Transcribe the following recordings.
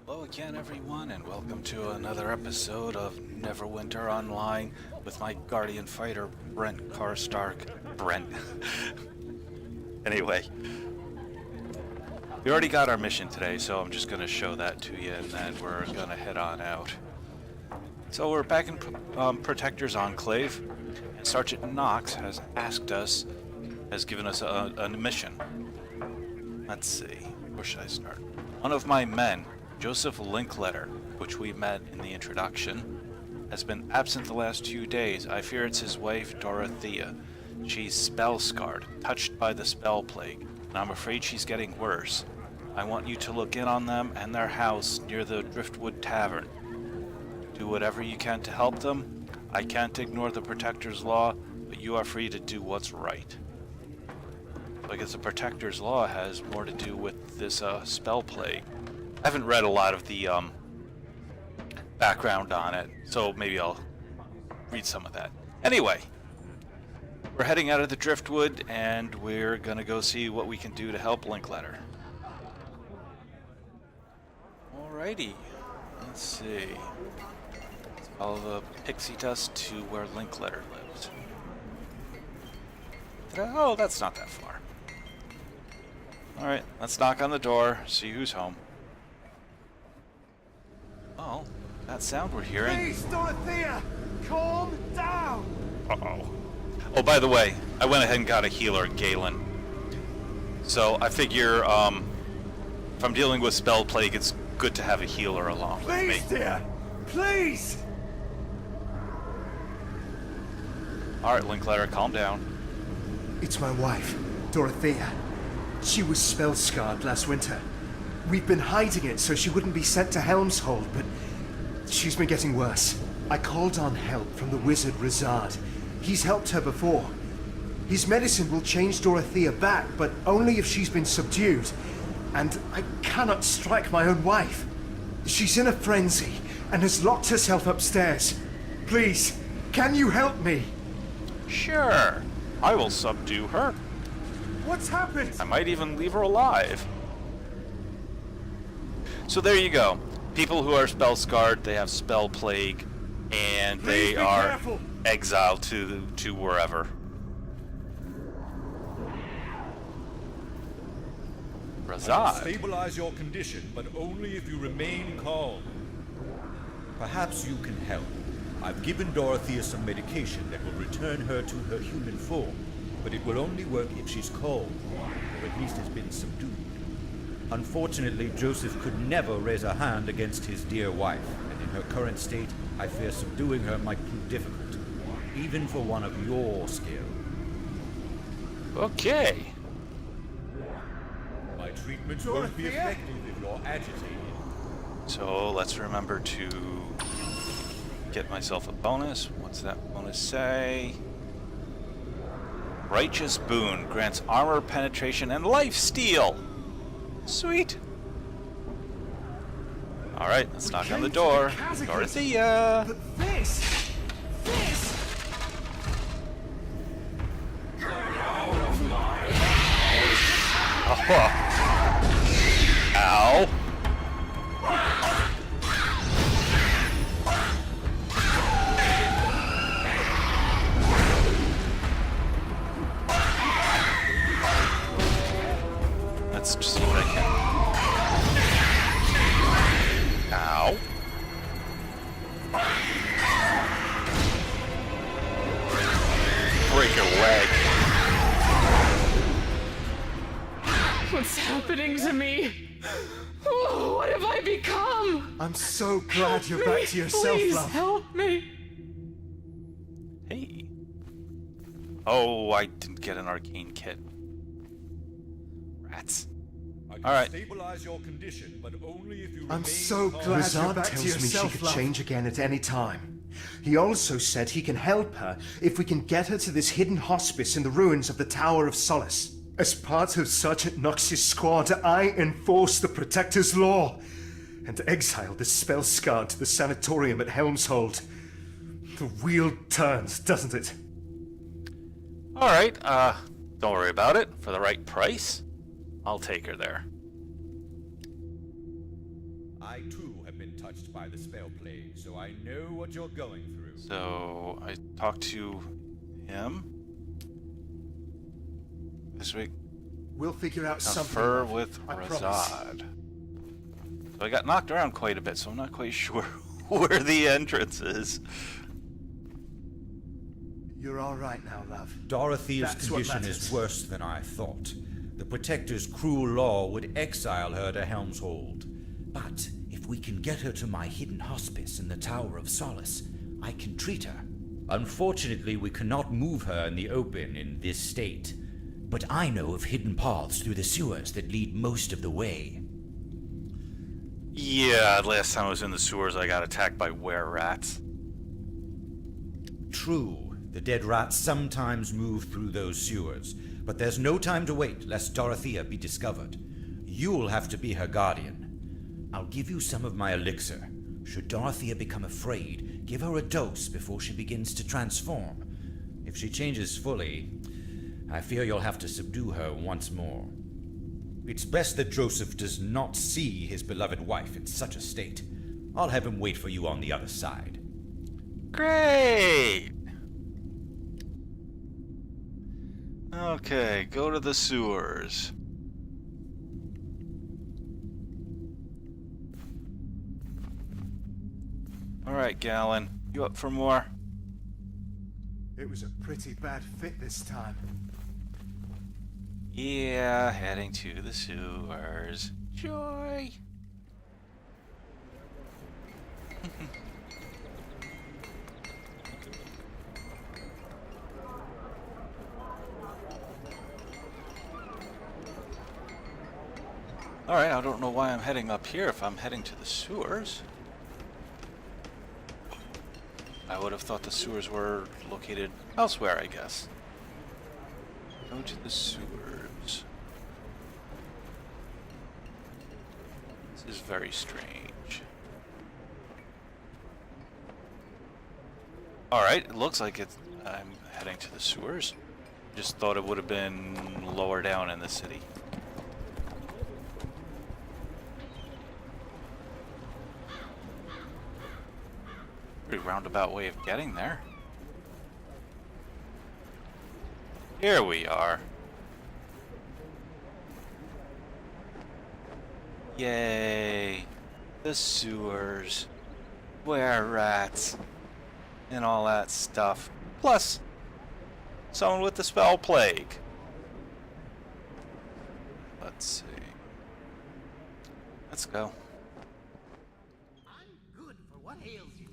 Hello again, everyone, and welcome to another episode of Neverwinter Online with my guardian fighter, Brent Karstark. Brent. Anyway, we already got our mission today, so I'm just going to show that to you, and then we're going to head on out. So we're back in Protector's Enclave, and Sergeant Knox has given us a mission. Let's see, where should I start? One of my men, Josef Linkletter, which we met in the introduction, has been absent the last 2 days. I fear it's his wife, Dorothea. She's spell-scarred, touched by the spell plague, and I'm afraid she's getting worse. I want you to look in on them and their house near the Driftwood Tavern. Do whatever you can to help them. I can't ignore the Protector's Law, but you are free to do what's right. So I guess the Protector's Law has more to do with this spell plague. I haven't read a lot of the background on it, so maybe I'll read some of that. Anyway, we're heading out of the Driftwood, and we're gonna go see what we can do to help Linkletter. Alrighty, let's see. Let's follow the pixie dust to where Linkletter lives. Oh, that's not that far. Alright, let's knock on the door, see who's home. Oh, that sound we're hearing. Please, Dorothea! Calm down! Uh-oh. Oh, by the way, I went ahead and got a healer, Galen. So I figure, if I'm dealing with spell plague, it's good to have a healer along with me. Please, dear! Please! Alright, Linkletter, calm down. It's my wife, Dorothea. She was spell-scarred last winter. We've been hiding it so she wouldn't be sent to Helmshold, but she's been getting worse. I called on help from the wizard Rizard. He's helped her before. His medicine will change Dorothea back, but only if she's been subdued. And I cannot strike my own wife. She's in a frenzy and has locked herself upstairs. Please, can you help me? Sure, I will subdue her. What's happened? I might even leave her alive. So there you go. People who are spell-scarred, they have spell plague, and they are careful. Exiled to wherever. I will Razad. stabilize your condition, but only if you remain calm. Perhaps you can help. I've given Dorothea some medication that will return her to her human form, but it will only work if she's calm, or at least has been subdued. Unfortunately, Joseph could never raise a hand against his dear wife, and in her current state, I fear subduing her might prove difficult, even for one of your skill. Okay. My treatment won't be Dorothea? effective if you're agitated. So let's remember to get myself a bonus. What's that bonus say? Righteous Boon grants armor penetration and life steal. Sweet. All right, let's knock on the door. Dorothea. But this... Oh. Ow. Let's just see what I can. Ow. Break your leg. What's happening to me? Oh, what have I become? I'm so glad you're back to yourself, Please love. help me. Hey. Oh, I didn't get an arcane kit. Rats. I can All right. stabilize your condition, but only if you remain I'm so calm. glad you're Rizard back to tells me she yourself, could love. change again at any time. He also said he can help her if we can get her to this hidden hospice in the ruins of the Tower of Solace. As part of Sergeant Knox's squad, I enforce the Protector's Law and exile the spell-scarred to the sanatorium at Helmshold. The wheel turns, doesn't it? Alright, don't worry about it. For the right price, I'll take her there. I too have been touched by the spell plague, so I know what you're going through. So I talked to him this week. We'll figure out something. Confer love. with I promise. Razad. So I got knocked around quite a bit, so I'm not quite sure where the entrance is. You're all right now, love. Dorothea's That's what condition matters. is worse than I thought. The Protector's cruel law would exile her to Helmshold. But if we can get her to my hidden hospice in the Tower of Solace, I can treat her. Unfortunately, we cannot move her in the open in this state. But I know of hidden paths through the sewers that lead most of the way. Yeah, last time I was in the sewers, I got attacked by were-rats. True, the dead rats sometimes move through those sewers, but there's no time to wait lest Dorothea be discovered. You'll have to be her guardian. I'll give you some of my elixir. Should Dorothea become afraid, give her a dose before she begins to transform. If she changes fully, I fear you'll have to subdue her once more. It's best that Josef does not see his beloved wife in such a state. I'll have him wait for you on the other side. Great! Okay, go to the sewers. Alright, Galen. You up for more? It was a pretty bad fit this time. Yeah, heading to the sewers. Joy! Alright, I don't know why I'm heading up here if I'm heading to the sewers. I would have thought the sewers were located elsewhere, I guess. Go to the sewers. This is very strange. Alright, it looks like I'm heading to the sewers. Just thought it would have been lower down in the city. Pretty roundabout way of getting there. Here we are. Yay. The sewers. Where rats. And all that stuff. Plus, someone with the spell plague. Let's see. Let's go. I'm good for what ails you.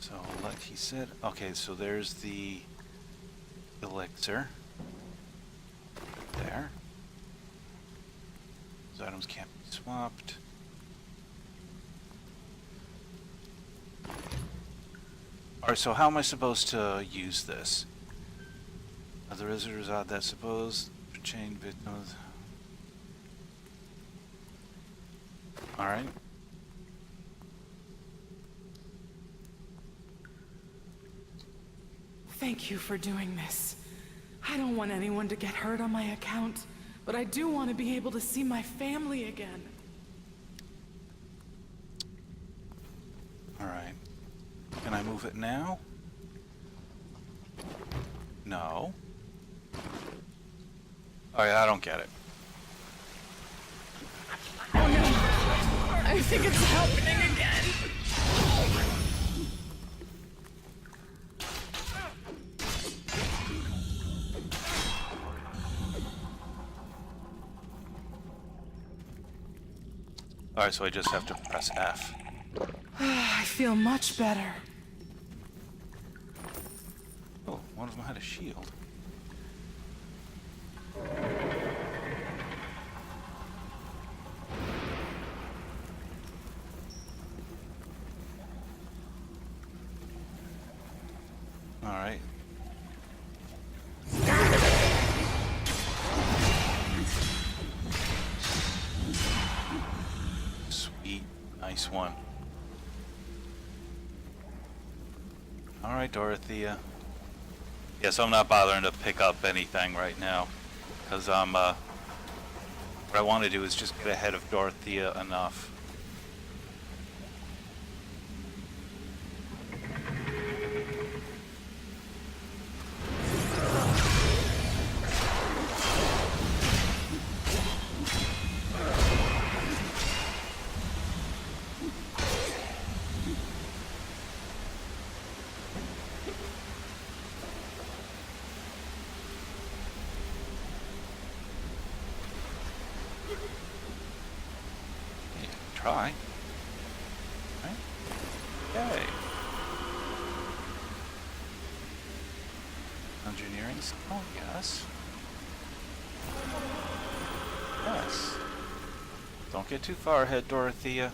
So, like he said, okay, so there's the elixir. There. Those items can't be swapped. Alright, so how am I supposed to use this? The visitors odd that supposed chain victims. Alright. Thank you for doing this. I don't want anyone to get hurt on my account, but I do want to be able to see my family again. Alright. Can I move it now? No. Alright, I don't get it. Oh no! I think it's happening again! Alright, so I just have to press F. I feel much better. Oh, one of them had a shield. Alright. Sweet. Nice one. Alright, Dorothea. Yeah, so I'm not bothering to pick up anything right now. Because I'm What I want to do is just get ahead of Dorothea enough. Try. Right? Okay. Engineering. Oh, yes. Yes. Don't get too far ahead, Dorothea.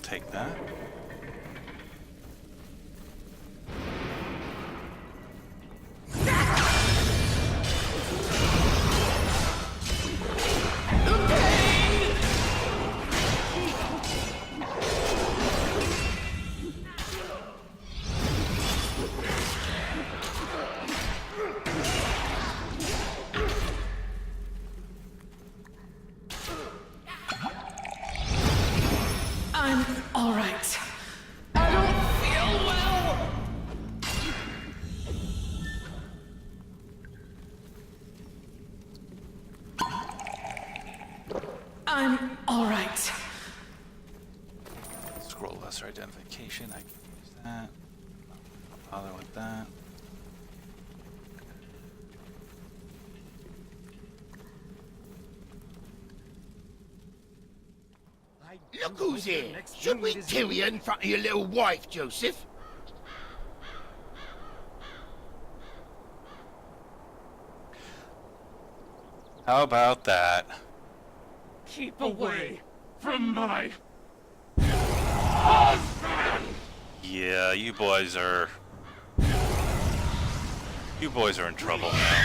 Take that. I'm all right. I don't feel well. I'm all right. Scroll lesser identification. I can use that. Not bother with that. Look who's here. Should we kill you in front of your little wife, Joseph? How about that? Keep away from my... Yeah, you boys are in trouble now.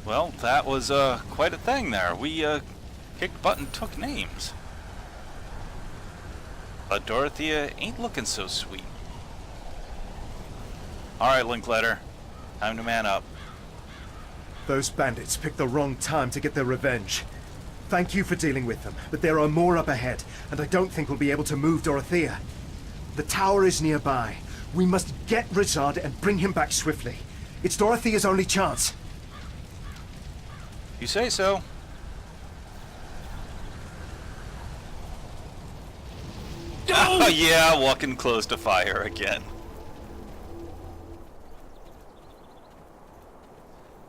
Well, that was quite a thing there. We kicked butt and took names. But Dorothea ain't looking so sweet. Alright, Linkletter. Time to man up. Those bandits picked the wrong time to get their revenge. Thank you for dealing with them, but there are more up ahead, and I don't think we'll be able to move Dorothea. The tower is nearby. We must get Rizard and bring him back swiftly. It's Dorothea's only chance. You say so. Oh yeah, walking close to fire again.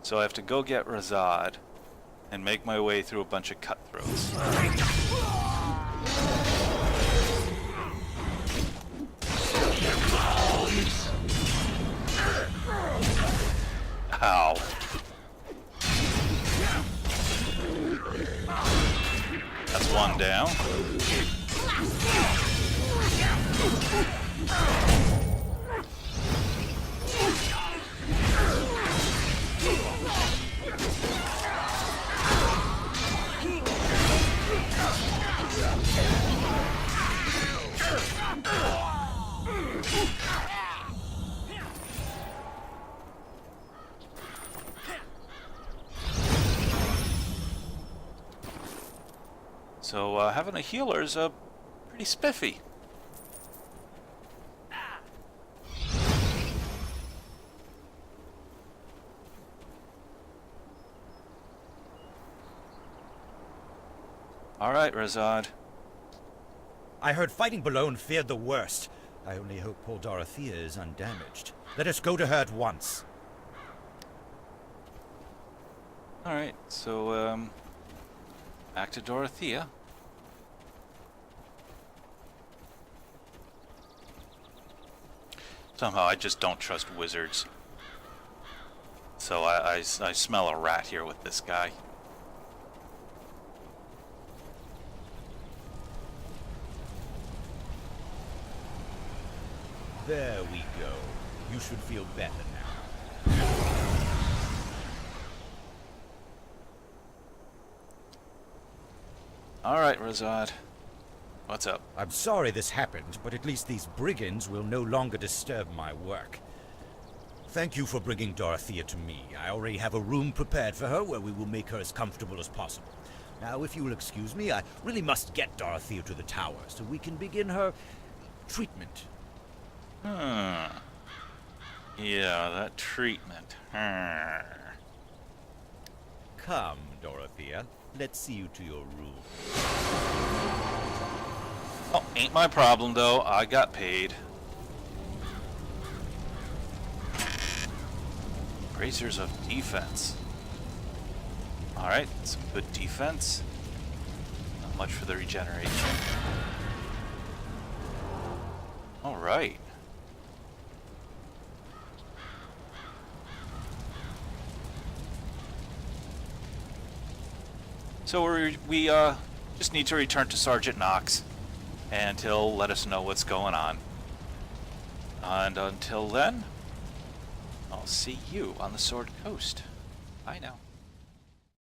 So I have to go get Rizard and make my way through a bunch of cutthroats. Ow. That's one down. So having a healer's pretty spiffy. All right, Rizard. I heard fighting below and feared the worst. I only hope poor Dorothea is undamaged. Let us go to her at once. Alright, so, back to Dorothea. Somehow I just don't trust wizards. So I smell a rat here with this guy. There we go. You should feel better now. Alright, Razad. What's up? I'm sorry this happened, but at least these brigands will no longer disturb my work. Thank you for bringing Dorothea to me. I already have a room prepared for her where we will make her as comfortable as possible. Now, if you will excuse me, I really must get Dorothea to the tower so we can begin her treatment. Yeah, that treatment. Come, Dorothea. Let's see you to your room. Oh, ain't my problem though. I got paid. Bracers of defense. Alright, some good defense. Not much for the regeneration. Alright. So we just need to return to Sergeant Knox, and he'll let us know what's going on. And until then, I'll see you on the Sword Coast. Bye now.